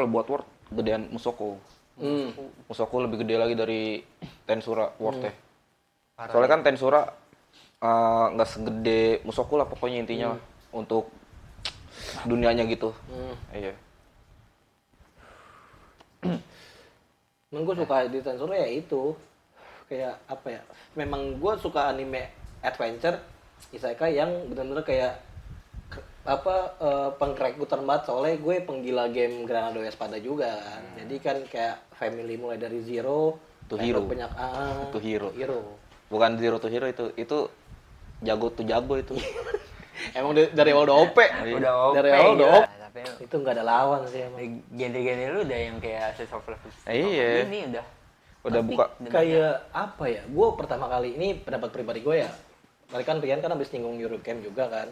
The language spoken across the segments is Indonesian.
Kalau buat Word gedean Musoko. Musoko lebih gede lagi dari Tensura Word-nya. Soalnya kan Tensura nggak segede Musoko lah pokoknya intinya untuk dunianya gitu. Iya. Emang gue suka di Tensura ya itu kayak apa ya? Memang gue suka anime adventure isekai yang benar-benar kayak pengkerekutan banget soalnya gue penggila game Granado Espada juga kan. Jadi kan kayak family mulai dari zero To hero. banyak To hero. hero. Bukan zero to hero itu jago to jago itu. Emang dari awal udah OP. Udah OP. Dari awal udah gila. OP. Tapi Itu nggak ada lawan sih emang. genre-genre lu udah yang kayak Slice of Life. Iya. Ini udah. Udah Tapi buka. Kayak apa ya? Gue pertama kali ini pendapat pribadi gue ya. Tadi kan Rian kan habis nyinggung Eurocamp juga kan.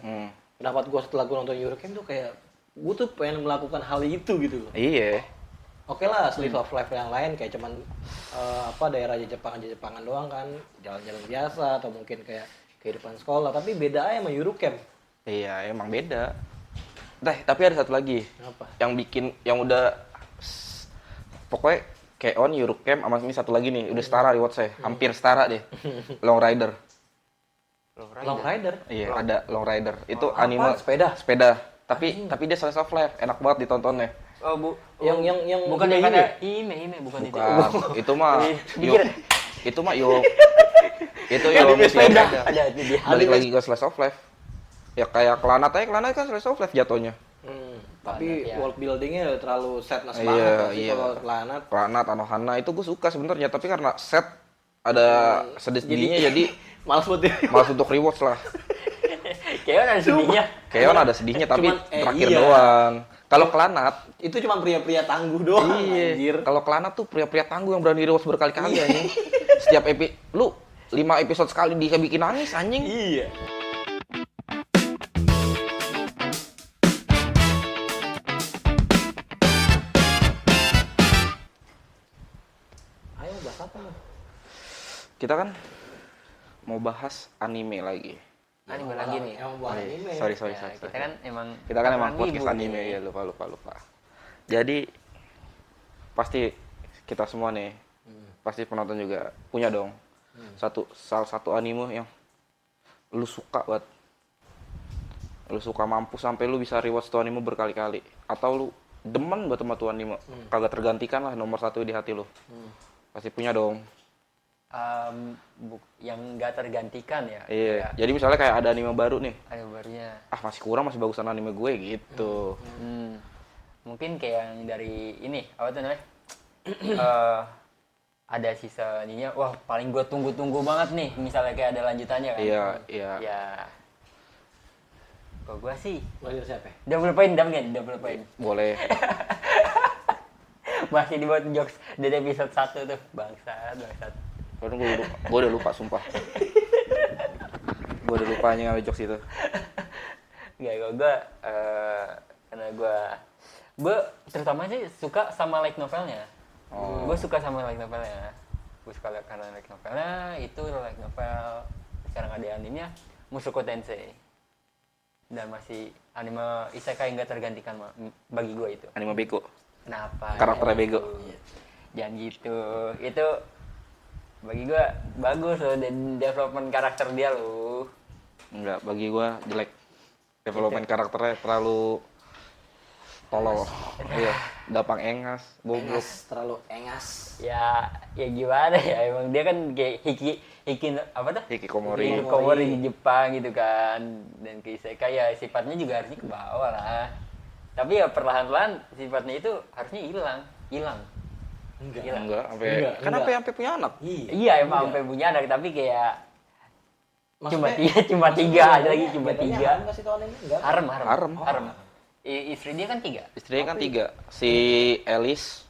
Pendapat gue setelah gue nonton Eurocamp tuh kayak gue tuh pengen melakukan hal itu gitu loh. Iya. Oke lah, Slice of Life yang lain kayak cuman daerah Jepangan doang kan, jalan-jalan biasa atau mungkin kayak kehidupan sekolah, tapi beda aja sama Eurocamp. Iya, emang beda. Tapi ada satu lagi. Apa? Yang bikin yang udah pokoknya Keon, Eurocamp sama ini satu lagi nih, udah setara di saya. Hampir setara deh. Long Rider. Long Rider. Iya, ada Long Rider. Itu Apa? anime Sepeda. Tapi dia Slice of Life, enak banget ditontonnya. Yang bukan yang gede-gede. ada Ime bukan itu. Bukan, itu mah Mikir. itu mah itu musim Ada beda. itu dia. Balik lagi ke Slice of Life. Ya kayak Kelanat kan Slice of Life jatuhnya. Tapi ya. world buildingnya terlalu sadness Iya, banget sih iya. kalau Kelanat. Kelanat Anohana itu gue suka sebenarnya, tapi karena set ada sedih-sedihnya jadi Males buat dia. malas untuk rewatch lah. Kayak ada sedihnya. Keon ada sedihnya tapi Cuman, terakhir iya. doang. Kalau Kelanat, Itu cuma pria-pria tangguh doang iya. anjir. Kalau Kelanat tuh pria-pria tangguh yang berani rewatch berkali-kali anjing. Setiap lu 5 episode sekali dia bikin nangis anjing. Iya. Ayo bahas apa nih? Kita kan mau bahas anime lagi. Anime lagi nih. Yang buat anime. Sorry. Ya, kita kan emang podcast wibu anime nih. ya, lupa. Jadi pasti kita semua nih, pasti penonton juga punya dong. Salah satu anime yang lu suka banget. Lu suka mampu sampai lu bisa rewatch tuh anime berkali-kali, atau lu demen banget sama tuh anime. Kagak tergantikan lah, nomor 1 di hati lu. Pasti punya dong. Yang nggak tergantikan ya. Iya. Kayak Jadi misalnya kayak ada anime baru nih. ada barunya. Masih kurang, masih bagusan anime gue gitu. Mungkin kayak yang dari ini apa tuh namanya? Ada sisa ininya. Wah, paling gue tunggu-tunggu banget nih. Misalnya kayak ada lanjutannya kan. Iya. Ya. Kalau gue sih Belajar siapa? double point. Boleh. Masih dibuat jokes dari episode 1 tuh. Bangsat. Karena gue udah lupa sumpah. Gue udah lupa aja ngambil jokes itu. Gak, kalau gue karena gue terutama sih suka sama light novelnya. Gue suka sama light novelnya. Gue suka karena light novelnya itu light novel sekarang ada animenya Mushoku Tensei. Dan masih anime isekai nggak tergantikan bagi gue itu. Anime bego. Kenapa? Karakternya bego. Jangan gitu. Itu bagi gue bagus loh development karakter dia loh. Enggak, bagi gue jelek. Development karakternya terlalu tolol. Iya, gampang engas, goblok. Terlalu engas. Ya gimana ya, emang dia kan kayak hiki apa tuh? Hikikomori. Hikikomori di Jepang gitu kan. Dan ke isekai ya sifatnya juga harusnya ke bawah lah. Tapi ya perlahan-lahan sifatnya itu harusnya hilang. Enggak, Enggak. sampai punya anak. Iya emang sampai punya anak tapi kayak Maksudnya, cuma tiga aja lagi cuma bedanya tiga. Harem nggak sih tuh anime? Enggak. Harem. Istri dia kan 3. Istrinya kan 3. Si Alice,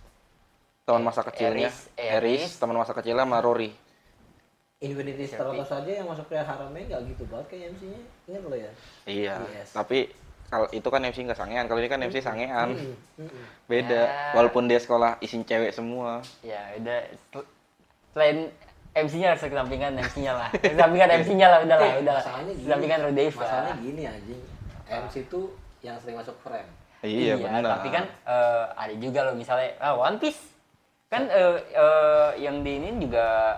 teman masa kecilnya. Eris, teman masa kecilnya sama Rory. Infinity Star Wars aja yang masuk ke haremnya nggak gitu banget kayak MC-nya. Ingat lo ya? Iya, Yes. tapi kalau itu kan MC nggak sangean, kalau ini kan MC sangean. Beda, Ya. walaupun dia sekolah isinya cewek semua. Ya udah selain MC-nya harus kesampingan MC-nya lah. Kesampingan MC-nya lah udahlah. Masalahnya gini. Kesampingan Rodeva. Masalahnya gini anjing. MC tuh yang sering masuk frame. Iya, benar. Tapi kan ada juga loh misalnya One Piece kan yang di ini juga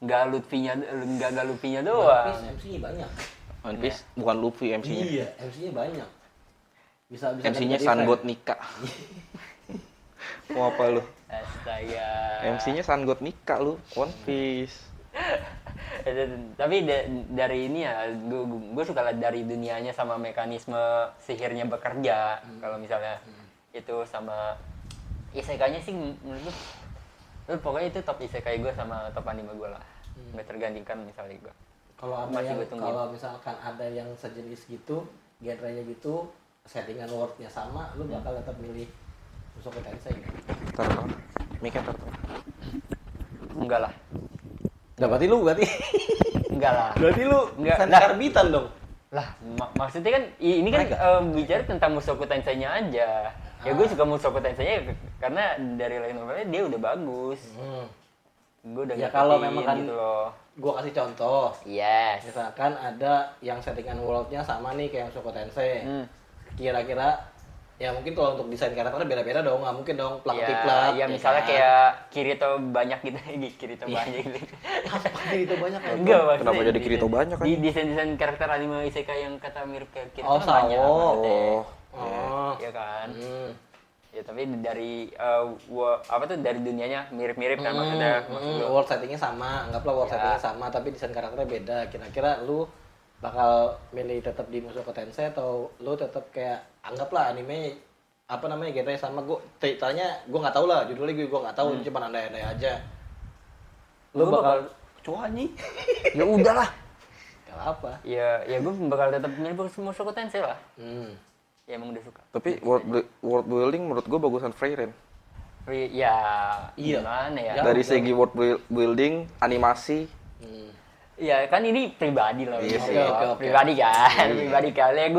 nggak Luffy-nya doang. One Piece MC-nya banyak. One Piece bukan Luffy MC-nya. Iya, MC-nya banyak. Bisa MC-nya ganti-ganti Sun friend. God Nika. Mau apa lu? Astaga. MC-nya Sun God Nika lu, One Piece. Tapi dari ini ya, gue suka lihat dari dunianya sama mekanisme sihirnya bekerja. Kalau misalnya itu sama isekainya sih menurut gue, pokoknya itu top isekai gue sama top anime gue lah. Nggak tergantikan misalnya gue. Kalau ada Masih yang gue tungguin. kalau misalkan ada yang sejenis gitu, genrenya gitu, settingan world-nya sama, lu bakal tetap milih Mushoku Tensei nggak? Taruh. Mic-nya taruh. Enggak lah. Nggak, berarti lu Enggak lah. berarti lu Nggak, fans lah. karbitan dong. Lah, maksudnya kan ini kan bicara tentang Mushoku Tensei-nya aja. Ya gue suka Mushoku Tensei-nya karena dari light novelnya dia udah bagus. Gue udah Ya kalau ngikutin memang kan gitu loh. gua kasih contoh. Yes. Misalkan ada yang settingan world-nya sama nih kayak Mushoku Tensei. Kira-kira ya mungkin kalau untuk desain karakternya beda-beda dong, nggak mungkin dong plak-tiplak. Ya misalnya kan? kayak Kirito banyak gitu, Kirito banyak gitu. Apa itu banyak kan? Enggak, maksudnya Kenapa jadi Kirito banyak kan? Di desain-desain karakter anime isekai yang kata mirip kayak Kirito Oh, kan banyak. Sao. maksudnya. Oh. Iya kan? Hmm. Ya tapi dari apa tuh dari dunianya mirip-mirip kan maksudnya. World settingnya sama, anggaplah world Ya. settingnya sama, tapi desain karakternya beda. Kira-kira lu bakal milih tetap di Mushoku Tensei atau lu tetap kayak anggaplah anime apa namanya genre sama, gue ceritanya gue nggak tahu lah judulnya, gue nggak tahu, cuma andai-andai aja. Lu Gua bakal Cuani. Ya udahlah. Gak apa. Ya gue bakal tetap milih Mushoku Tensei lah. Ya emang udah suka. Tapi world building menurut gua bagusan Frieren. Ya, Iya. gimana ya? Ya. Dari segi world building, animasi, Ya kan ini pribadi loh. Iya gitu sih. loh. Oke. Pribadi kan, pribadi kali.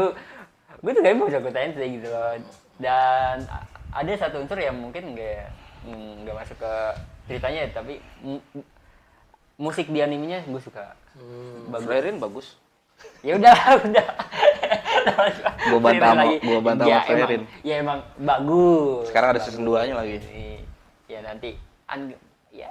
Gue tuh kayak Mushoku Tensei gitu loh. Dan ada satu unsur yang mungkin nggak masuk ke ceritanya, tapi musik di animenya gue suka. Bagus. Frieren bagus. Ya udah. Gua bantah sama- Lagi. gua bantah Ya, sama Frieren. Ya emang bagus. Sekarang ada season 2-nya lagi. Ya nanti ya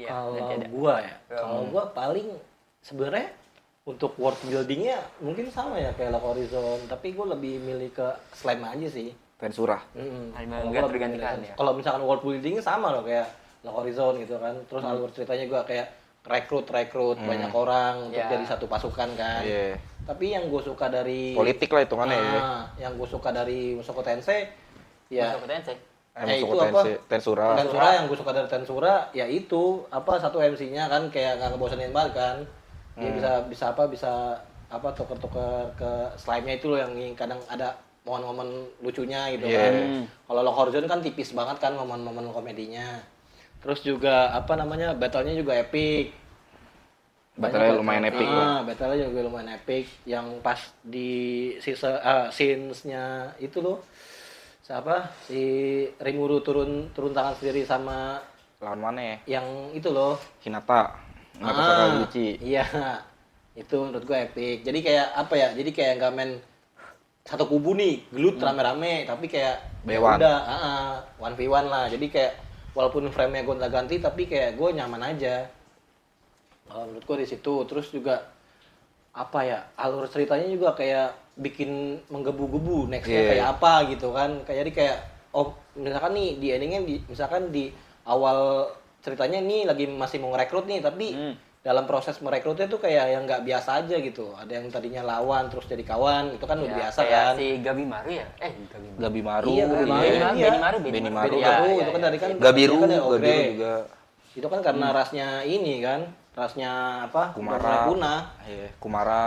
Kalau nanti ada. gua ya, kalau gua paling sebenarnya untuk world buildingnya mungkin sama ya kayak Lock Horizon, tapi gua lebih milih ke slime aja sih. Tensura. Anime Kalau nggak gua lebih tergantikan milih- ya? Kalau misalkan world buildingnya sama loh kayak Lock Horizon gitu kan, terus alur ceritanya gua kayak rekrut banyak orang untuk Ya. jadi satu pasukan kan. Iya. Tapi yang gue suka dari Politik lah hitungannya ya. yang gue suka dari Mushoku Tensei ya Mushoku Tensei. Mushoku itu apa? Tensura. Tensura yang gue suka dari Tensura ya itu apa, satu MC-nya kan kayak nggak ngebosenin banget kan. Dia bisa tuker-tuker ke slime-nya itu loh, yang kadang ada momen-momen lucunya gitu Iya. kan. Kalau Lock Horizon kan tipis banget kan momen-momen komedinya. Terus juga apa namanya, battle-nya juga epic. Battle-nya lumayan epic lah. Battle-nya juga lumayan epic. Yang pas di scenes-nya itu loh, siapa si Rimuru turun tangan sendiri sama Lawan mana ya? yang itu loh. Hinata. Hinata Sakaguchi. Iya, itu menurut gue epic. Jadi kayak apa ya? Jadi kayak nggak main satu kubu nih, gelut rame-rame, tapi kayak ya B1. udah, 1v1 lah. Jadi kayak walaupun frame-nya gonta-ganti, tapi kayak gue nyaman aja. Kalau menurut gue di situ. Terus juga apa ya? Alur ceritanya juga kayak bikin menggebu-gebu. Nextnya Iya. kayak apa gitu kan? Kayak jadi kayak misalkan nih di endingnya misalkan di awal ceritanya nih lagi masih mau ngerekrut nih, tapi dalam proses merekrutnya tuh kayak yang nggak biasa aja gitu. Ada yang tadinya lawan terus jadi kawan, itu kan udah biasa kayak kan. si Gabimaru ya? Gabimaru. Iya, Gabimaru. iya. Benimaru. Benimaru itu kan dari kan Gabiru, dia kan dari Ogre. Gabiru juga. Itu kan karena rasnya ini kan, rasnya apa? Kumara. udah mulai punah. Iya, Kumara.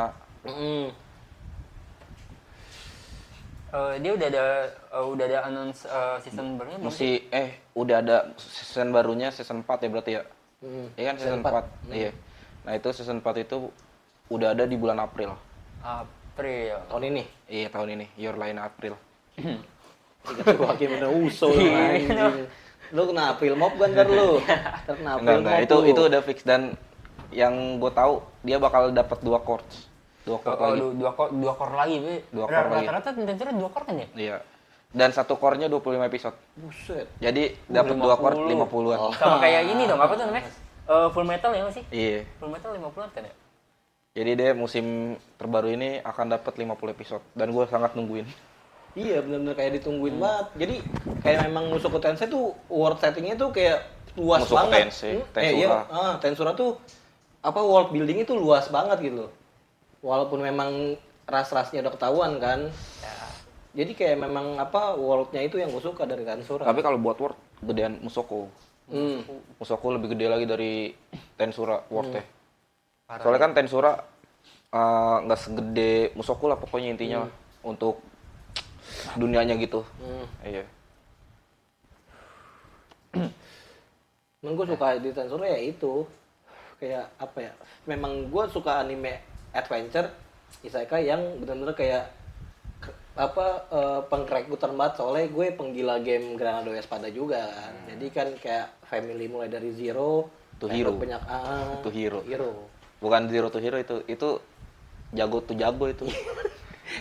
Dia udah ada announce season barunya belum? Udah ada season barunya, season 4 ya berarti ya? Iya kan season 4. Iya. Nah, itu season 4 itu udah ada di bulan April. April. Tahun ini. Iya, tahun ini. Your Line April. Tiga gua hakim bener usul anjing. Lu kena April Mop kan ntar lu. Ntar kena April Enggak, Mop lu. itu udah fix, dan yang gue tahu dia bakal dapat 2 chords. 2 chord lagi. Dua core lagi, Be. Dua core lagi. Rata-rata Tensura 2 core kan ya? Iya. Dan satu core-nya 25 episode. Buset. Jadi dapat 2 core 50-an. Oh. Sama kayak ini dong, apa tuh namanya? Full Metal ya nggak sih? Iya. Full Metal 50-an kan ya? Jadi dia musim terbaru ini akan dapat 50 episode dan gue sangat nungguin. Iya benar-benar kayak ditungguin banget. Jadi kayak memang Mushoku Tensei tuh world settingnya tuh kayak luas Mushoku banget. Tensei, Iya. Tensura. Tensura tuh apa world building itu luas banget gitu. Walaupun memang ras-rasnya udah ketahuan kan. Ya. Jadi kayak memang apa worldnya itu yang gue suka dari Tensura. Tapi kalau buat World gedean Mushoku. Hmm. Mushoku lebih gede lagi dari Tensura World-nya. Parah. Soalnya kan Tensura nggak segede Mushoku lah pokoknya intinya lah, untuk dunianya gitu. Iya. Emang gue suka di Tensura ya itu kayak apa ya? Memang gue suka anime adventure isekai yang benar-benar kayak pengrekrutan banget soalnya gue penggila game Granado Espada juga kan. Jadi kan kayak family mulai dari zero To sampai hero. banyak To hero. hero. Bukan Zero to Hero itu jago tuh jago itu.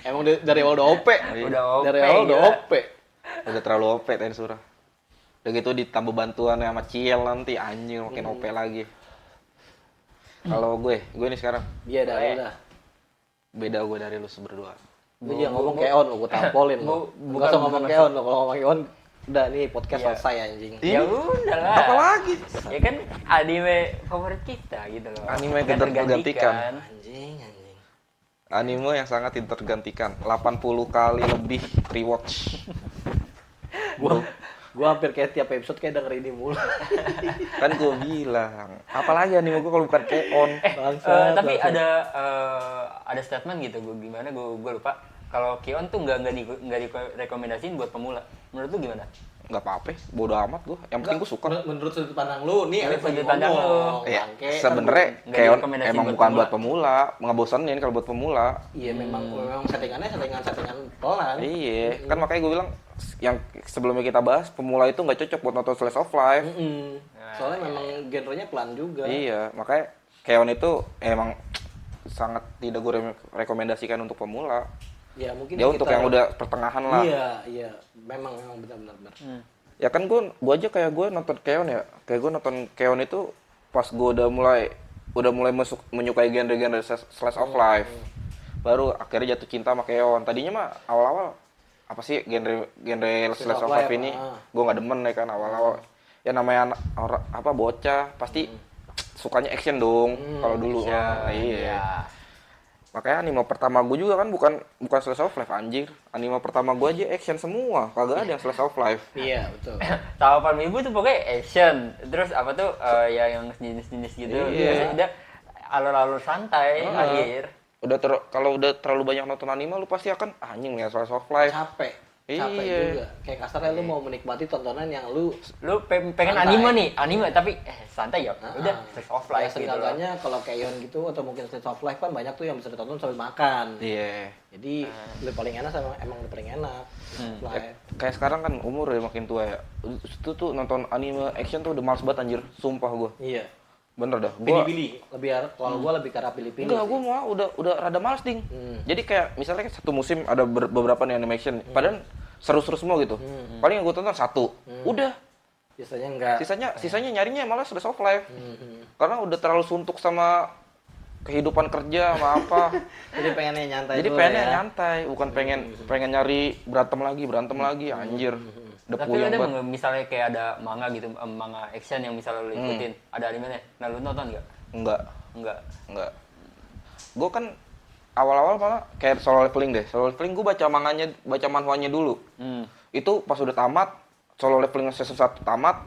Emang dari awal udah OP. Udah OP, Dari awal udah gila. OP. Udah terlalu OP Tensura. Udah gitu ditambah bantuan sama Ciel nanti anjing makin OP lagi. Kalau gue nih sekarang Iya dah, udah. beda gue dari lu berdua. Lu jangan ngomong Keon lo, gue tampolin lo. Bukan usah ngomong Keon lo, kalau ngomong Keon udah nih podcast Iya. selesai anjing. Ya udah lah. Apa lagi? Ya kan anime favorit kita gitu loh. Anime Nggak tergantikan. Anjing. Anime yang sangat tergantikan. 80 kali lebih rewatch. Gua hampir kayak tiap episode kayak denger ini mulu. Kan gue bilang, apalagi anime gue kalau bukan Keon. Bangsat, Tapi bangsat. ada statement gitu, gue lupa. Kalau Kion tuh nggak direkomendasiin buat pemula. Menurut lu gimana? Nggak apa-apa, bodo amat gue. Yang penting gue suka. Menurut sudut pandang lu, nih Menurut Alif lagi sudut pandang ngomong. lu. Ya, Bangke, sebenarnya nggak Keon direkomendasiin emang buat bukan pemula. buat pemula, ngebosenin kalau buat pemula. Iya memang settingannya settingan pelan. Iya, kan makanya gue bilang yang sebelumnya kita bahas pemula itu nggak cocok buat nonton Slice of Life. Soalnya memang genrenya pelan juga. Iya, makanya Keon itu emang sangat tidak gue rekomendasikan untuk pemula. Ya mungkin Dia untuk yang udah pertengahan lah. Iya. Memang benar-benar. Ya kan gue aja kayak gue nonton Keon ya. Kayak gue nonton Keon itu pas gue udah mulai menyukai genre-genre Slice of Life. Baru akhirnya jatuh cinta sama Keon. Tadinya mah awal-awal apa sih genre Slice of Life ini? Gue nggak demen ya kan awal-awal. Ya namanya bocah pasti sukanya action dong. Kalau dulu mah, iya. Makanya anime pertama gue juga kan bukan Slice of Life anjir. Anime pertama gue aja action semua, kagak ada yang Slice of Life. Iya betul. Tawapan ibu tuh pokoknya action. Terus apa tuh ya yang jenis-jenis gitu. Iya. Terus udah alur-alur santai akhir. Kalau udah terlalu banyak nonton anime lu pasti akan anjing ya Slice of Life. Capek Iya. juga. Kayak kasarnya lu mau menikmati tontonan yang lu Lu pengen Santai. anime tapi santai ya. Udah slice of life gitu. seenggaknya kalau kayak Yon gitu atau mungkin Slice of Life kan banyak tuh yang bisa ditonton sambil makan. Iya. Jadi lu paling enak sama emang lu paling enak. Live. Kayak sekarang kan umur udah makin tua ya. Itu tuh nonton anime action tuh udah males banget anjir, sumpah gue. Iya. Bener dah. Gua Pilih-pilih. kalau gua lebih ke arah pilih-pilih. enggak, sih. gue mau udah rada males ding. Jadi kayak misalnya satu musim ada beberapa nih animation, padahal seru-seru semua gitu. Paling yang gue tonton satu. Udah. Biasanya enggak. Sisanya nyarinya malah Slice of Life. Karena udah terlalu suntuk sama kehidupan kerja sama apa. Jadi pengennya nyantai Jadi dulu pengennya ya. nyantai, bukan pengen nyari berantem lagi anjir. Udah Tapi puyeng ada banget. nggak misalnya kayak ada manga gitu, manga action yang misalnya lu ikutin, ada animenya. Nah, lu nonton nggak? Enggak. Enggak. Gue kan awal-awal malah kayak solo leveling deh. Solo leveling gue baca manhwanya dulu. Itu pas udah tamat, solo leveling season 1 tamat,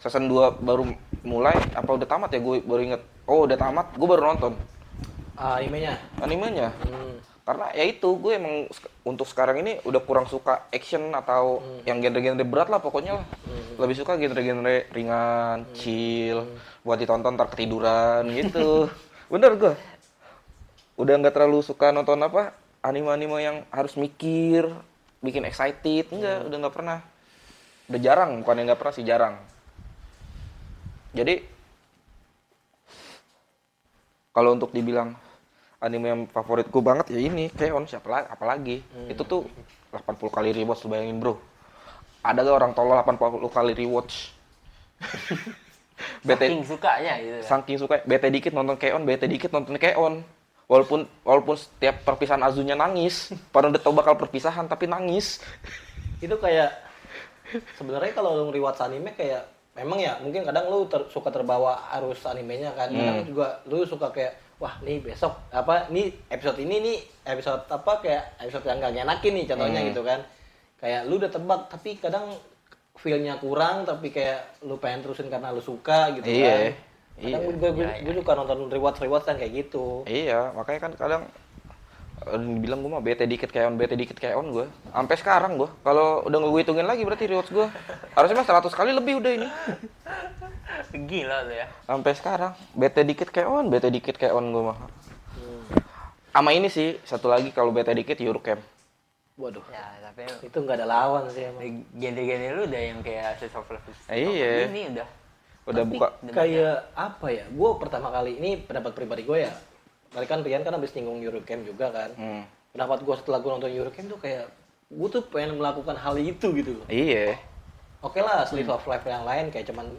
season 2 baru mulai, apa udah tamat ya gue baru inget. Oh udah tamat, gue baru nonton Animenya. animenya. Karena ya itu, gue emang untuk sekarang ini udah kurang suka action atau yang genre-genre berat lah pokoknya lah. Lebih suka genre-genre ringan, chill, buat ditonton ntar ketiduran gitu. Bener gue. Udah nggak terlalu suka nonton anime-anime yang harus mikir, bikin excited. Enggak, udah nggak pernah. Udah jarang, bukan yang nggak pernah sih, jarang. Jadi kalau untuk dibilang anime yang favoritku banget ya ini, Keon, siapa lagi, apalagi. Itu tuh 80 kali rewatch, lu bayangin, Bro. Ada gak orang tolol 80 kali rewatch? Saking sukanya gitu. Saking suka, bete dikit nonton Keon, bete dikit nonton Keon. Walaupun setiap perpisahan Azunya nangis, padahal udah tau bakal perpisahan tapi nangis. Itu kayak sebenarnya kalau lu rewatch anime kayak memang ya mungkin kadang lu suka terbawa arus animenya kan. Kadang juga lu suka kayak wah nih besok apa nih episode ini nih episode apa kayak episode yang gak ngenakin nih contohnya gitu kan. Kayak lu udah tebak tapi kadang feel-nya kurang tapi kayak lu pengen terusin karena lu suka gitu kan. Kadang gue suka nonton rewatch kan kayak gitu. Iya, makanya kan kadang dibilang gue mah bete dikit Keon gue. Sampai sekarang gue, kalau udah gue hitungin lagi berarti rewatch gue. Harusnya mah 100 kali lebih udah ini. Gila lu ya. Sampai sekarang, bete dikit Keon gue mah. Sama ini sih, satu lagi kalau bete dikit Eurocamp. Waduh. Ya, tapi Itu nggak ada lawan sih emang. genre-genre lu udah yang kayak Slice of Life. Iya. Ini udah. Udah Tapi buka. kayak apa ya? Gue pertama kali ini pendapat pribadi gue ya. Tadi kan Rian kan habis nyinggung Eurocamp juga kan. Pendapat gue setelah gue nonton Eurocamp tuh kayak gue tuh pengen melakukan hal itu gitu loh. Iya. Oke lah, Slice of Life yang lain kayak cuman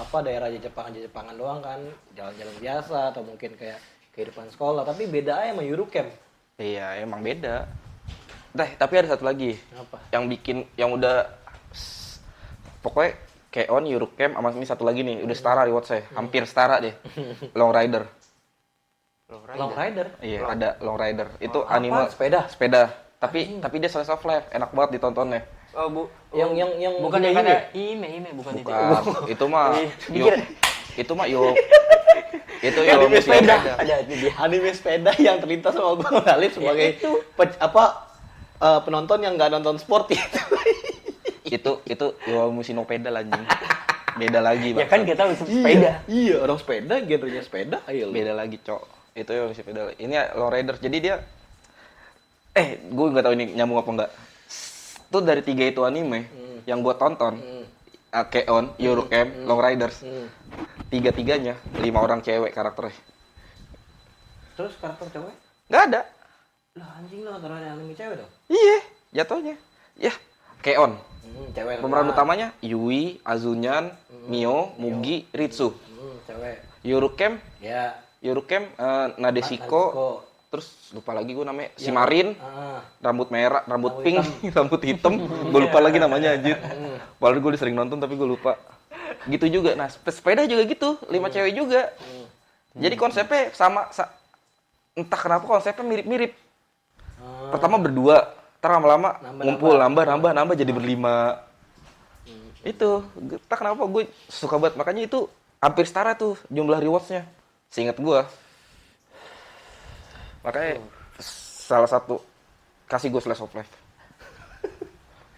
apa daerah Jepangan doang kan, jalan-jalan biasa atau mungkin kayak kehidupan sekolah. Tapi beda aja sama Eurocamp. Iya, emang beda. Tapi ada satu lagi. Apa? Yang udah pokoknya Keon, Eurocamp, sama ini satu lagi nih, udah setara rewatch saya. Hampir setara deh. Long Rider. Long Rider. Iya, ada Long Rider. Itu Apa? anime Sepeda. Tapi dia slice of life, enak banget ditontonnya. Oh, Yang bukan yang Ime. kata Ime bukan itu. Bukan. Itu mah Pikir. itu mah yo itu yo Anime sepeda. Ada itu dia. Anime sepeda yang terlintas sama gue Galip sebagai penonton yang nggak nonton sport gitu. itu yo musinopeda lah anjing. Beda lagi, Ya kan kita harus sepeda. Iya, orang sepeda, genrenya sepeda, ayo lu. Beda lagi, Cok. Itu yo sepeda. Ini Long Rider. Jadi dia gue nggak tahu ini nyambung apa enggak. Tuh dari 3 itu anime yang gue tonton, Keon, Eurocamp, Long Riders. 3-3-nya 5 orang cewek karakternya. Terus karakter cewek? Nggak ada. Lah anjing lah, nonton anime cewek dong. Iya, jatuhnya. Ya, Keon. Cewek. Pemeran utamanya Yui, Azunyan, Mio, Mugi, Ritsu. Cewek. Eurocamp, Ya. Nadeshiko. Terus lupa lagi gue namanya si Marin. Rambut merah, rambut pink, rambut hitam. Gue lupa lagi namanya anjir. Padahal gue udah sering nonton tapi gue lupa. Gitu juga. Nah, sepeda juga gitu, 5 cewek juga. Jadi konsepnya entah kenapa konsepnya mirip-mirip. Pertama berdua, ntar lama-lama ngumpul, nambah jadi berlima. Itu, entah kenapa gue suka banget. Makanya itu hampir setara tuh jumlah rewards-nya. Seingat gue. Makanya salah satu kasih gue Slice of Life.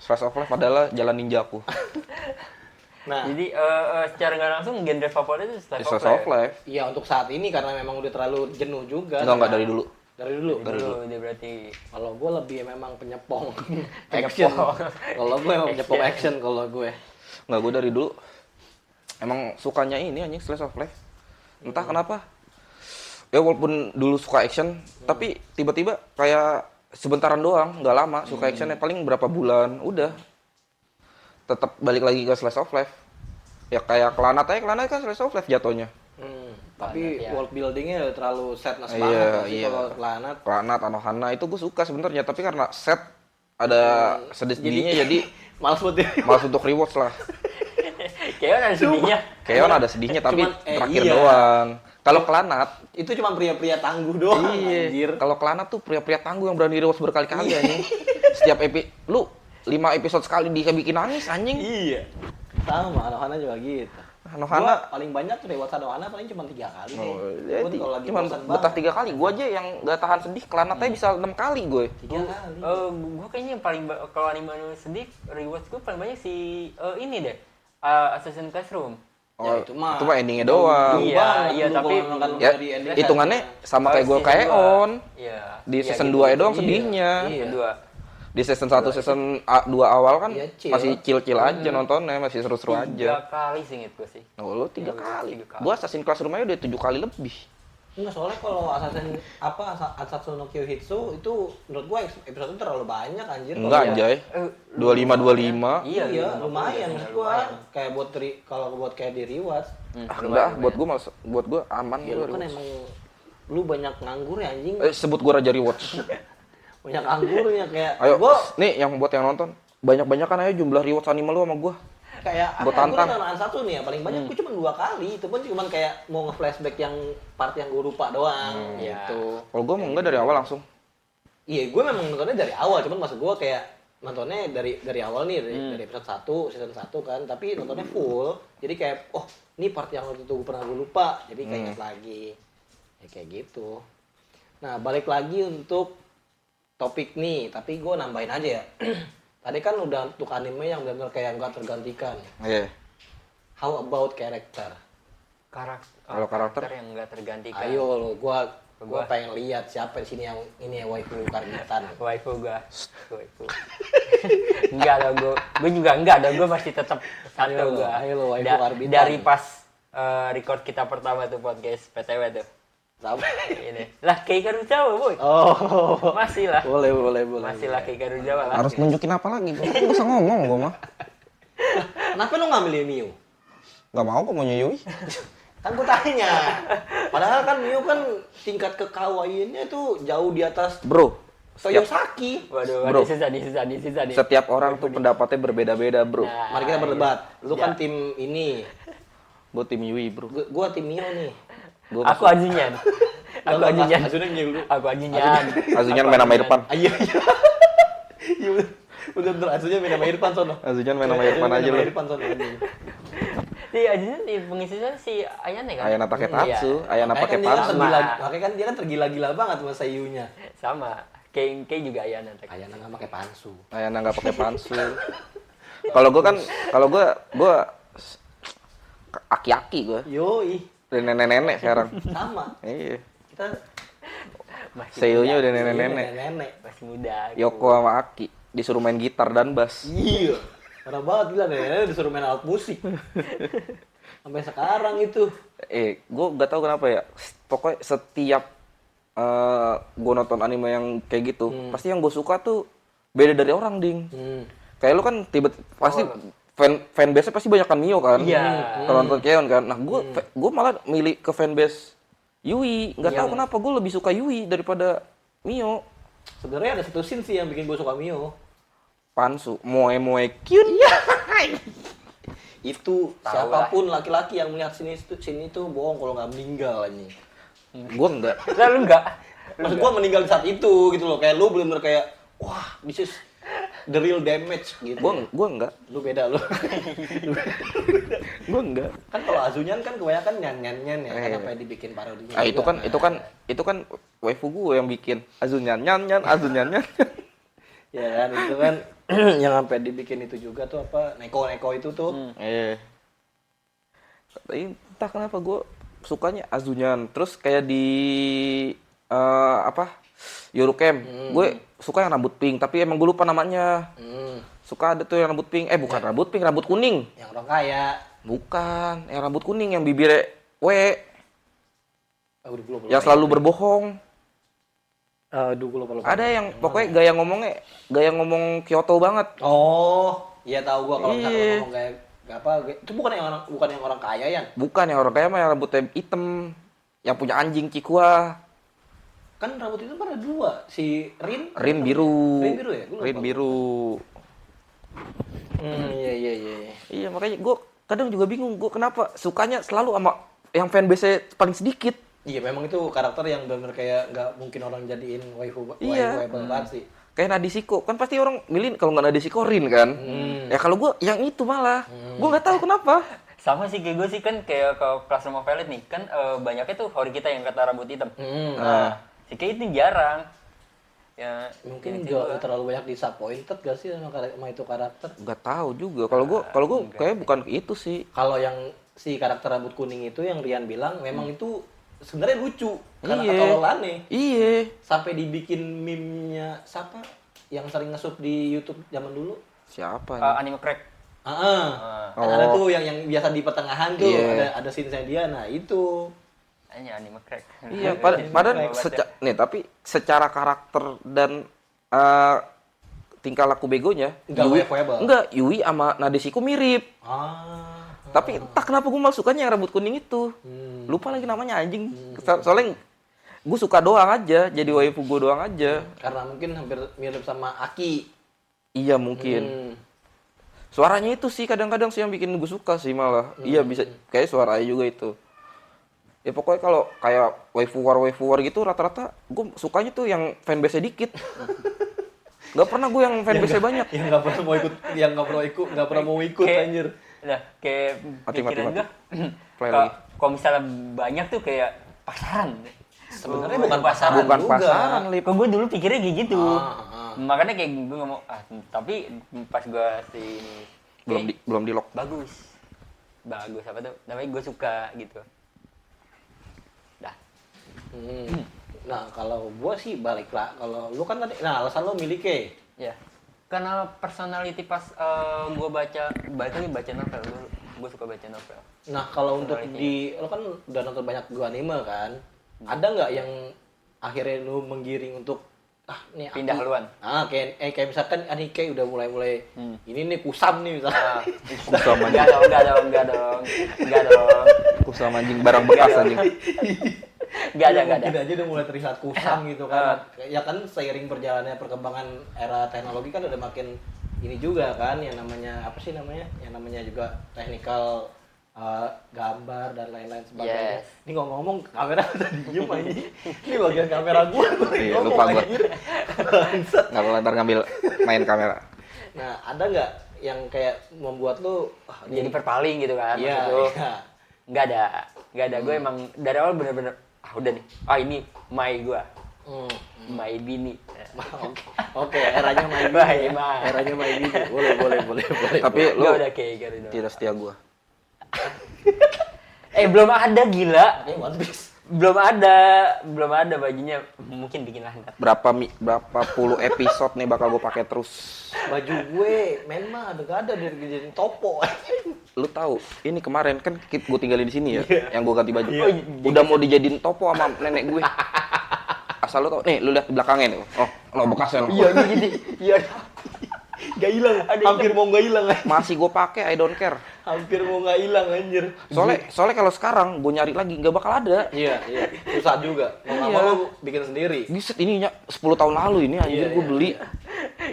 Slice of Life adalah jalan ninjaku. Nah, Jadi secara nggak langsung genre favorit itu Slice Slice of Life. iya untuk saat ini karena memang udah terlalu jenuh juga. Enggak dari dulu. Dari dulu. Dulu dia berarti Kalau gue lebih memang penyepong action. Kalau gue memang penyepong action kalau gue. Enggak, gue dari dulu emang sukanya ini anjing Slice of Life. Entah kenapa. Ya walaupun dulu suka action, tapi tiba-tiba kayak sebentaran doang, nggak lama suka actionnya paling berapa bulan, udah. Tetap balik lagi ke Slice of Life. Ya kayak Clannad kan Slice of Life jatuhnya. Tapi ya. world buildingnya terlalu sadness Iya, banget sih iya. kalau Clannad. Clannad, Anohana itu gue suka sebenarnya, tapi karena set ada sedih-sedihnya jadi Males buat dia. malas untuk rewards lah. Keon ada sedihnya. Keon ada sedihnya tapi Cuman, terakhir iya. doang. Kalau Clannad, Itu cuma pria-pria tangguh doang anjir. kalau Clannad tuh pria-pria tangguh yang berani rewards berkali-kali anjing. Setiap lu 5 episode sekali dia bikin nangis anjing. Iya. Sama Anohana juga gitu. Anohana Gua paling banyak rewatch Anohana paling cuma 3 kali nih. ya, Gua tuh kalau lagi cuman bosan betah banget. 3 kali. Gua aja yang gak tahan sedih, Clannad aja bisa 6 kali gue. 3 kali. Gue kayaknya yang paling kalau anime sedih rewatch gue paling banyak si ini deh. Assassin's Classroom. Oh, itu mah endingnya doang. Iya, iya, tapi Ya, hitungannya sama kayak gue Keon. Iya. Di season 2 ya doang Iya. sedihnya. Iya. Kedua. Di season 1, season 2 awal kan Iya, chill. masih chill-chill aja nontonnya, masih seru-seru 3 aja. kali sih inget gue sih. Oh, lu 3 kali. 3 kali. Gua Assassin's Classroom aja udah 7 kali lebih. Enggak, soalnya kalau Asatsu no Kyohitsu itu menurut gua episode terlalu banyak anjir. Enggak anjay. 25. Iya, lumayan maksud gua. lumayan. Kayak kalau buat kayak di rewatch. Enggak, buat gua aman Ya lu gua. kan emang lu banyak nganggur ya anjing. Sebut gua Raja Rewatch. Banyak nganggurnya kayak Ayo, gua nih yang buat yang nonton, banyak-banyakan aja jumlah rewatch anime lu sama gua. kayak Gua apa ya, gua tantang. nonton satu nih ya paling banyak gua cuma 2 kali. Itu pun cuma kayak mau nge-flashback yang part yang gua lupa doang gitu. Kalau gua mau enggak dari awal langsung. Iya, gue memang nontonnya dari awal, cuman maksud gue kayak nontonnya dari awal nih, dari episode 1, season 1 kan, tapi nontonnya full. Jadi kayak, oh, ini part yang waktu itu gue pernah gue lupa, jadi kayak ingat lagi. Ya kayak gitu. Nah, balik lagi untuk topik nih, tapi gue nambahin aja ya. Tadi kan udah untuk anime yang benar-benar kayak nggak tergantikan. Iya. How about karakter? Kalau karakter? yang nggak tergantikan. Ayo lo, gue Gua. pengen lihat siapa di sini yang ini ya waifu karbitan. Waifu gua. Enggak dong, gua juga enggak dong, gua masih tetap Ayo satu lo, gua. ayo lo, waifu karbitan. Dari pas record kita pertama tuh podcast PTW tuh. Sampai. Ini. Lah Kei Karujawa, boy. Oh, Masih lah. boleh. Masih lah Kei Karujawa lah. Harus nunjukin apa lagi? Gua nggak usah ngomong gua mah. Kenapa lu nggak milih Miu? Nggak mau gua mau Yui. Kan gue tanya. Padahal kan Miu kan tingkat kekawaiannya itu jauh di atas Bro, Toyosaki. Waduh, Bro. susah nih. setiap orang tuh pendapatnya berbeda-beda, Bro. Nah, Mari kita berdebat. Lu Ya. kan tim ini. Gua tim Yui, Bro. Gua tim Miu nih. Gua Aku Azunyan. Aku Azunyan. Azunya Miu dulu. Aku Azunyan. Azunyan main sama Irfan. Iya. Iya bener. Azunya main sama Irfan sono. Azunyan main sama Irfan aja lu. Irfan sono. Si Azunyan di pengisinya si Ayane kan? Ayana Taketatsu, Iya. Ayana pakai Makanya pansu. kan dia kan tergila-gila banget sama Seiyunya. Sama. Kei juga Ayana. Ayana nggak pakai pansu. Ayana nggak pakai pansu. Kalau gua aki-aki gua. Yoi, Udah nenek-nenek sekarang. sama. Iya. Kita Masih Seiyu-nya muda. udah nenek-nenek. nenek. Masih muda. Yoko sama Aki disuruh main gitar dan bass. Iya. Parah banget gila nenek disuruh main alat musik. Sampai sekarang itu. Gue gak tahu kenapa ya. Pokoknya setiap gue nonton anime yang kayak gitu, pasti yang gue suka tuh beda dari orang, ding. Kayak lu kan pasti fanbase-nya pasti banyak kan Mio kan. Iya. Kalau nonton Keon kan. Nah, gue malah milih ke fanbase Yui. Gak tahu kenapa gue lebih suka Yui daripada Mio. Sebenarnya ada satu scene sih yang bikin gue suka Mio. Pansu, moe kyun ya. Itu Tahu siapapun laki-laki yang melihat sini itu bohong kalau nggak meninggal anjing. Gue enggak. Lah lu enggak? Maksud gue meninggal di saat itu gitu loh. Kayak lu bener-bener kayak wah this is the real damage gitu. Gue enggak. Lu beda lu. Gue enggak. Kan kalau Azunyan kan kebanyakan nyan ya. Kan apa yang dibikin parodinya. juga. Itu kan waifu gue yang bikin Azunyan Azunyan. Ya kan itu kan yang sampai dibikin itu juga tuh apa neko itu tuh. Tapi entah kenapa gue sukanya Azunyan. Terus kayak di Eurocamp, gue suka yang rambut pink. Tapi emang gue lupa namanya. Suka ada tuh yang rambut pink. Bukan rambut pink, rambut kuning. Yang orang kaya. Bukan, yang rambut kuning yang bibirnya Belum. yang selalu berbohong. Aduh, gue lupa. Ada yang pokoknya gaya ngomong Kyoto banget. Oh, iya tahu gua kalau misalnya Iya. ngomong kayak itu bukan yang orang kaya ya. Bukan yang orang kaya mah yang rambutnya hitam, yang punya anjing Cikua. Kan rambut itu kan ada 2, si Rin Biru. Rin biru ya? Gua lupa. Rin biru. Iya. Iya, makanya gue kadang juga bingung, gue kenapa sukanya selalu sama yang fanbase paling sedikit. Iya, memang itu karakter yang benar-benar kayak nggak mungkin orang jadiin waifu Iya. banget sih. Kayak Nadeshiko, kan pasti orang milih kalau nggak Nadeshiko Rin kan. Ya kalau gue yang itu malah, gue nggak tahu kenapa. Sama sih kayak gue sih kan kayak ke Classroom of Elite nih kan banyaknya tuh favorit kita yang kata rambut hitam. Nah, si Kei itu jarang. Ya Mungkin yang nggak terlalu banyak disappointed gak sih sama itu karakter? Nggak tahu juga. Kalau gue kayak bukan itu sih. Kalau yang si karakter rambut kuning itu yang Rian bilang memang itu sebenarnya lucu karena Iya. ketololannya. Iya. Sampai dibikin meme-nya siapa yang sering nge-sub di YouTube zaman dulu? Siapa nih? anime crack. Kan ada tuh yang biasa di pertengahan tuh Iya. ada scene-nya dia. Nah, itu Ini anime crack. Iya, padahal tapi secara karakter dan tingkah laku begonya Nggak wayable. enggak, Yui sama Nadeshiko mirip. Tapi entah kenapa gue malah sukanya yang rambut kuning itu. Lupa lagi namanya anjing. Soalnya gue suka doang aja, jadi waifu gue doang aja. Karena mungkin hampir mirip sama Aki. Iya mungkin. Suaranya itu sih kadang-kadang sih yang bikin gue suka sih malah. Iya bisa, kayak suaranya juga itu. Ya pokoknya kalau kayak waifu war gitu rata-rata gue sukanya tuh yang fanbase-nya dikit. Gak pernah gue yang fanbase-nya banyak. Yang nggak pernah mau ikut, anjir. Nah, kayak Mati. pikiran gue. Play lagi. Kalau misalnya banyak tuh kayak pasaran. Sebenarnya bukan pasaran Bukan juga. pasaran, Lip. Kok gue dulu pikirnya kayak gitu. Ah. Makanya kayak gue nggak mau. Tapi pas gue Belum di lock. bagus apa tuh? Namanya gue suka gitu. Dah. Nah, kalau gua sih balik lah. Kalau lu kan tadi, nah alasan lu milih K. Ya. Karena personality pas gue balik lagi baca novel, gue suka baca novel. Nah, kalau untuk lu kan udah nonton banyak dua anime kan. Ada nggak yang akhirnya lu menggiring untuk nih Pindah haluan. Kayak misalkan K udah mulai ini nih kusam nih misalnya. Kusam anjing. Enggak dong. Kusam anjing barang bekas anjing. Enggak ada. Mungkin aja udah mulai terlihat kusam gitu kan. Ya kan seiring berjalannya perkembangan era teknologi kan udah makin ini juga kan yang namanya apa sih namanya? Yang namanya juga technical gambar dan lain-lain sebagainya. Yes. Ini ngomong kamera udah diem aja. Ini bagian kamera gua. Iya, lupa gua. Nggak boleh ntar ngambil main kamera. Nah, ada nggak yang kayak membuat lu Jadi perpaling gitu kan. Iya, maksud lu. iya. Nggak ada. Gue emang dari awal bener-bener udah nih. Ini my gue. My bini. Oke, eranya main Bini. Eranya main bini. Boleh. Tapi lu Gak udah kayak gitu. tidak setia gua. Belum ada gila. Ini One Piece. Belum ada bajunya. Mungkin bikin lah ntar. Berapa puluh episode nih bakal gua pakai terus. Baju gue main mah ada dari kejadian topo. Lu tahu, ini kemarin kan gua tinggalin di sini ya, yang gua ganti baju. Iya. Udah mau dijadiin topo sama nenek gue. Asal lu tau, nih lu lihat di belakangnya nih. Lo bekasnya lo. Iya gitu. Iya. Gak hilang, hampir mau gak hilang. Masih gua pakai, I don't care. Hampir mau gak hilang anjir. Soalnya kalau sekarang gua nyari lagi nggak bakal ada. Iya. Susah juga. Mau Iya. lu bikin sendiri. Buset, ini 10 tahun lalu ini anjir gua beli.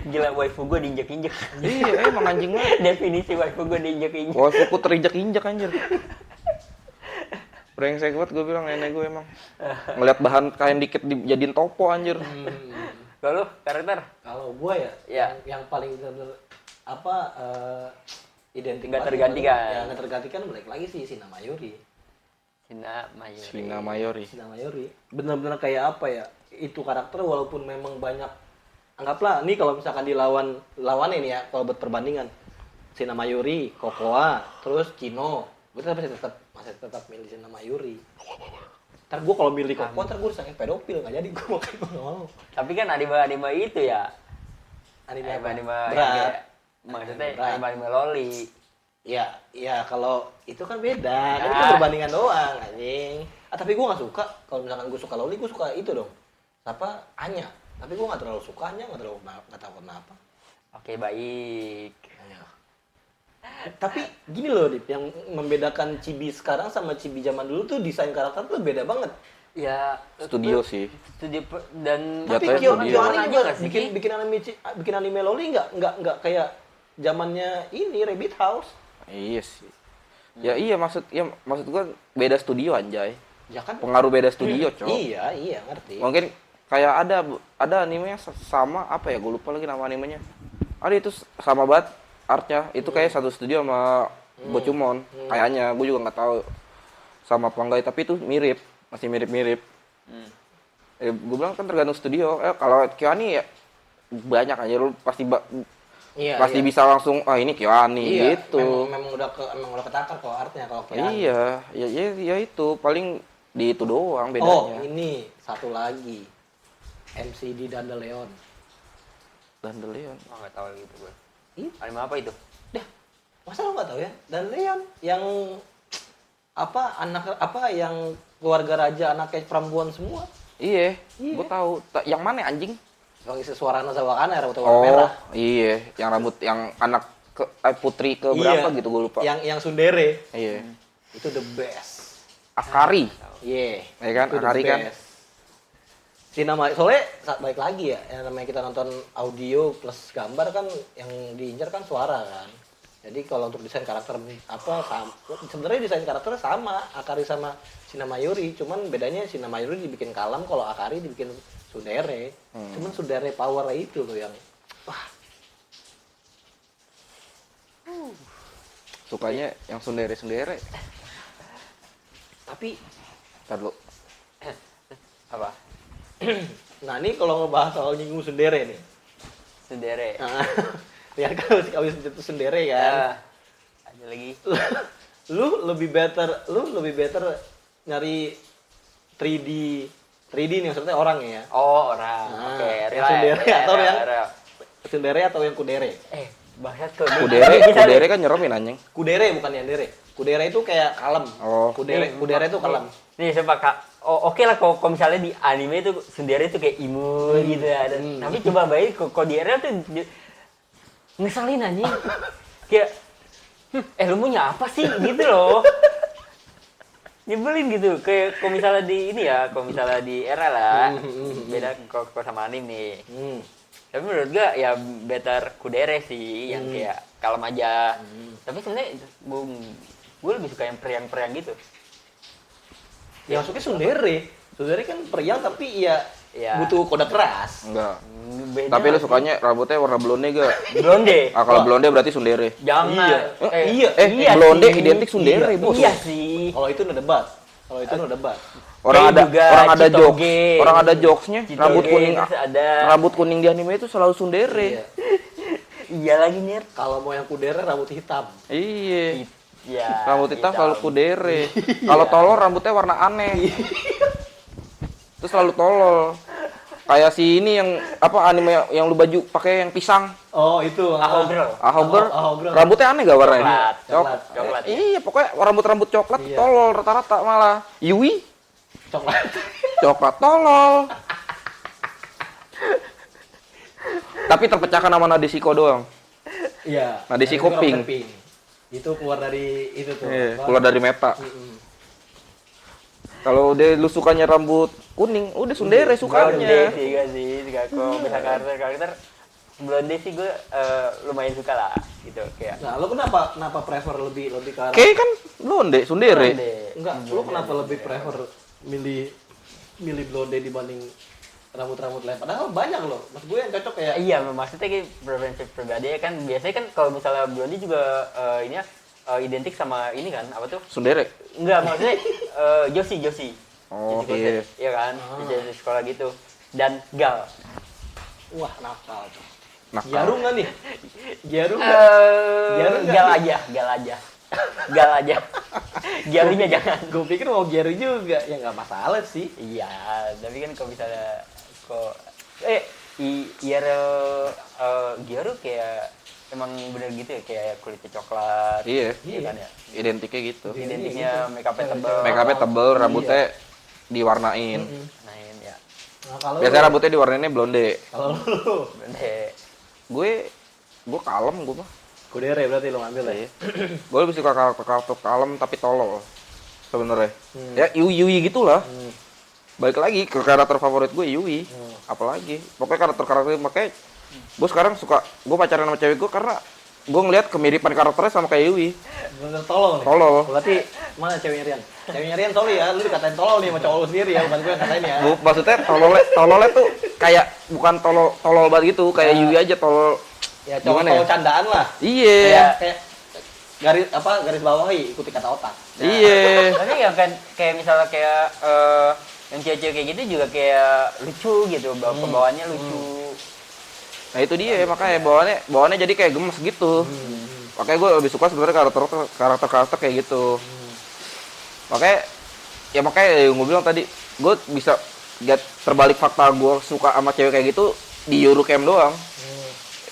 Gila waifu gue diinjek-injek. Iya, emang anjing banget. Definisi waifu gue diinjek-injek. Waifuku terinjak-injak anjir. Brengsek banget gue bilang nenek gue emang. Ngeliat bahan kain dikit dijadiin topo anjir. Kalau karakter? Kalau gue Ya. yang paling bener identik Nggak banget tergantikan. Ya nggak tergantikan balik lagi sih Shina Mayuri. Shina Mayori. Shina Mayuri. Bener-bener kayak apa ya? Itu karakter walaupun memang banyak. Anggaplah nih kalau misalkan lawannya nih ya kalau buat perbandingan Shina Mayuri, Kokoa, terus Kino, gue masih tetap milih Shina Mayuri. Ntar gue kalau milih Kokoa, ntar gue disangka pedofil, nggak jadi gue makanya gue nggak mau. Tapi kan anime itu ya. Anime Berat. Maksudnya Berat. anime loli. Ya kalau itu kan beda, kan itu perbandingan doang anjing. Tapi gue nggak suka kalau misalkan gue suka loli, gue suka itu dong. Apa Anya? Tapi gue nggak terlalu sukanya, nggak tahu kenapa. Oke, baik. Tapi gini loh, Dip, yang membedakan Chibi sekarang sama Chibi zaman dulu tuh desain karakter tuh beda banget. Ya, Studio sih. Dan Tapi Jatuhnya Kyoani studio. juga nggak sih, Ki? bikin anime loli nggak kayak zamannya ini Rabbit House. Iya sih. Ya maksud gua beda studio anjay. Ya kan? Pengaruh beda studio, Cok. Iya, ngerti. Mungkin kayak ada animenya sama apa ya? Gue lupa lagi nama animenya. Ada itu sama banget artnya. Itu kayak satu studio sama Bocumon. Kayaknya gue juga nggak tahu sama apa enggak, tapi itu mirip, masih mirip-mirip. Gue bilang kan tergantung studio. Kalau Kyoani ya banyak aja lu pasti bisa langsung ini Kyoani gitu. Memang udah ketakar kalau artnya kalau Kyoani. Iya, itu paling di itu doang bedanya. Oh, ini satu lagi. MCD Dandelion. Dandelion. nggak tahu gitu gue. Ih, Anime apa itu? dah. Masa lo nggak tahu ya? Dandelion yang yang keluarga raja anaknya perempuan semua. Iya, gue tahu. Yang mana anjing? Yang isi Suarana Sawakana rambut warna merah. Iya, yang rambut yang anak putri ke berapa gitu gue lupa. Yang Sundere. Iya. Itu the best. Akari. Iya. Ya kan, Itu the Akari kan. best. Si nama soalnya baik lagi ya, yang namanya kita nonton audio plus gambar kan yang diincar kan suara kan. Jadi kalau untuk desain karakter sebenarnya desain karakternya sama, Akari sama Shina Mayuri, cuman bedanya Shina Mayuri dibikin kalem, kalau Akari dibikin Sundere. Cuman Sundere power itu loh yang wah. Sukanya yang sundere. Tapi Ntar dulu. Apa? nah ini kalau ngebahas soal nyinggung Sundere nih. Sundere. Nah, Rian kan masih kawin Sundere kan. Ada lagi. lu lebih better nyari 3D nih maksudnya orang ya. Oh, orang. Nah, Oke, yang Sundere atau yang real. Sundere atau yang Kudere? Bahasa ke Kudere kan nyeremin anjing. Kudere bukan Yandere. Kudere itu kayak kalem. Oh. Kudere itu kalem. Nih, coba Kak. Oh, oke lah kalau misalnya di anime itu Sundere itu kayak imut gitu ya. Tapi coba bayangin kalau di RL tuh ngeselin anjing. Kayak lu maunya apa sih gitu loh. Nyebelin gitu. Kayak kalau misalnya di ini ya, kalau misalnya di RL lah. Beda kalau sama anime nih. Tapi menurut gua ya better Kudere sih yang kayak kalem aja. Tapi sebenarnya gue lebih suka yang periang-periang gitu. Ya maksudnya Sundere. Sundere kan periang tapi ya Ya. butuh kode keras. Enggak. Beda Tapi lu sih. sukanya rambutnya warna blonde gak? Blonde. Kalau blonde berarti sundere. Jangan. Iya. Blonde sih. identik sundere, Bos. Iya sih. Kalau itu no debat. Orang Kayak juga ada Chitoge. jokes. Orang ada jokesnya. Chitoge, Rambut kuning. terus ada. Rambut kuning di anime itu selalu sundere. Iya. Iya lagi Nir. Kalau mau yang Kudere rambut hitam. Iya. Iya. Rambut hitam selalu kudere. Kalau tolol rambutnya warna aneh. Terus selalu tolol. Kayak si ini yang apa anime yang lu baju pakai yang pisang. Oh, itu. Ahogro. Ahogger. Ahogger. Rambutnya aneh gak warnanya? Coklat. Iya, pokoknya rambut coklat Iya. tolol rata-rata malah. Yui Coklat. coklat tolol. Tapi terpecahkan sama Nadeshiko doang. Iya. Nadeshiko Yang itu pink. rambut pink. Itu keluar dari itu tuh. Iya, Apa? keluar dari meta. Kalau udah lu sukanya rambut kuning, udah sundere Blonde sukanya. sih gak sih. Kalau bisa karakter blonde sih gue lumayan suka lah gitu kayak. Nah, lu kenapa prefer lebih ke arah Kayak kan blonde, sundere. Blonde. enggak, lu kenapa lebih prefer milih blonde dibanding rambut lain? Padahal banyak loh. Mas gue yang cocok kayak Iya, maksudnya kayak preferensi pribadi ya kan biasanya kan kalau misalnya blonde juga ini ya identik sama ini kan apa tuh? Sundere. Enggak, maksudnya Joshi. Oh, Joshi iya. Goset, iya kan? Di sekolah gitu. Dan Gal. wah, nakal tuh. Nakal. Gyaru nggak nih? Gyaru nggak? Gyaru nggak Gal nih? aja. Gal aja. Gyarunya jangan. Gue pikir mau Gyaru juga. Ya nggak masalah sih. Iya, tapi kan kalau misalnya Gyaru kayak emang bener gitu ya kayak kulitnya coklat. Iya. Iya kan ya. Identiknya gitu. Identiknya make upnya tebel. Make upnya tebel, rambutnya diwarnain. Main ya. Nah, kalau Biasanya rambutnya diwarnainnya blonde. kalau lu Bener. Gue kalem gue mah. Kudere berarti lo ngambil ya? Gue lebih suka karakter kalem tapi tolol sebenarnya. Ya Yui gitulah. Balik lagi ke karakter favorit gue Yui. Apalagi pokoknya karakter makanya gue sekarang suka gue pacaran sama cewek gue karena gue ngeliat kemiripan karakternya sama kayak Yui. Bener tolol nih. Tolol. Berarti mana ceweknya Rian? Ceweknya Rian sorry ya, lu dikatain tolol nih sama cowok lu sendiri ya, bukan gue yang katain ya. Maksudnya tololnya tuh kayak bukan tolol banget gitu, kayak Yui aja tolol. Ya Gimana cowok-cowok candaan lah. Iya. Kayak garis bawahi ikuti kata otak. Iya. Tapi ya kan kayak misalnya kayak yang cewek-cewek kayak gitu juga kayak lucu gitu, pembawaannya lucu. Nah itu dia makanya bawaannya jadi kayak gemes gitu. Makanya gue lebih suka sebenarnya karakter kayak gitu. Makanya yang gue bilang tadi, gue bisa terbalik fakta gue suka sama cewek kayak gitu di Eurocamp doang.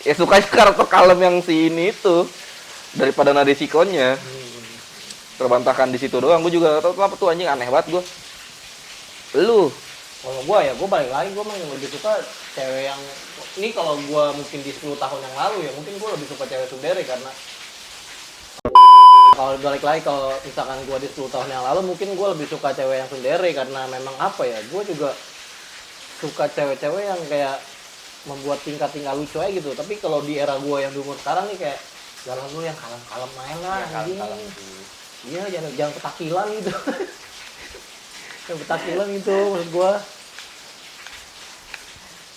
Ya sukanya karakter kalem yang si ini itu daripada Nadeshiko-nya. Terbantahkan di situ doang. Gue juga tau apa tuh anjing aneh banget gue. Lu Kalau gua ya, gua balik lagi, gua emang lebih suka cewek yang ini kalau gua mungkin di 10 tahun yang lalu ya, mungkin gua lebih suka cewek tsundere karena kalau balik lagi kalau misalkan gua di 10 tahun yang lalu mungkin gua lebih suka cewek yang tsundere karena memang apa ya, gua juga suka cewek-cewek yang kayak membuat tingkah-tingkah lucu aja gitu. Tapi kalau di era gua yang di umur sekarang nih kayak jalan lu yang kalem-kalem main lah, anjing. Iya, jangan petakilan gitu. Yang petakilan gitu maksud gua.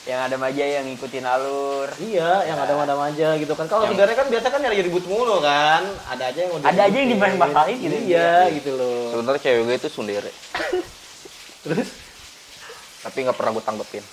Yang ada aja yang ngikutin alur. Iya, yang ada-ada aja gitu kan. Kalau sebenarnya kan biasa kan nyari ribut mulu kan. Ada aja yang mau Ada aja yang dibahas-bahasin gitu. Iya, gitu loh. sebenarnya cewek gue itu tsundere. Terus Tapi nggak pernah gue tanggepin.